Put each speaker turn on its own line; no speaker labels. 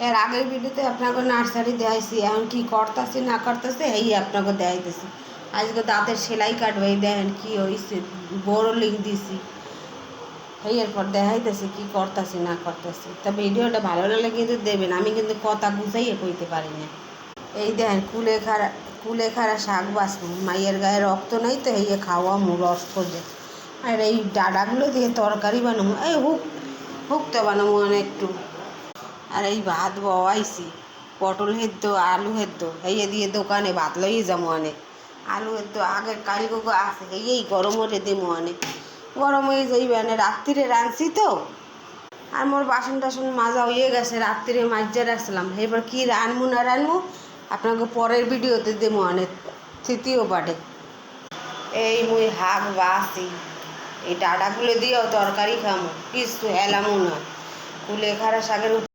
এর আগের ভিডিওতে আপনাকে নার্সারি দেখাইছি, এখন কি করতেছি না করতেছে এই আপনাকে দেখাইতেছি। আজকে দাঁতের সেলাই কাটবে, দেখেন কি হয়েছে, বড় লিঙ্ক দিছি এই এরপর দেখাইতেছি কি করতেছি না করতেছি। তা ভিডিওটা ভালো লাগলে কিন্তু দেবেন, আমি কিন্তু কথা বুঝাইয়ে কইতে পারি না। এই দেখেন কুলেখাড়া শাক বাঁচবো, মাইয়ের গায়ে রক্ত নাই তো এই খাওয়া রস করে। আর এই ডাঁডাগুলো দিয়ে তরকারি বানাবো, এই হুকতে বানাবো একটু। আর এই ভাত বওয়াইছি, পটল হেদ্দ আলু হেদ্দ এই দিয়ে দোকানে ভাত লইয়ে যাবো অনেক। আলু হেদ্দ আগের কালকে আছে এই গরম হতে দেবো অনেক, গরম হয়ে যাইবে না, রাত্রিরে রাঁধছি তো। আর মোর বাসন টাসন মাজা হয়ে গেছে, রাত্রিরে মাঝে রাখছিলাম। এবার কি রানবো না রানবো আপনাকে পরের ভিডিওতে দেবো অনেক তৃতীয় পার্টে। এই মুই হাঁক বাসি, এই ডাঁডাগুলো দিয়েও তরকারি খামো, কিছু হেলামো না। কুলেখাড়া শাকের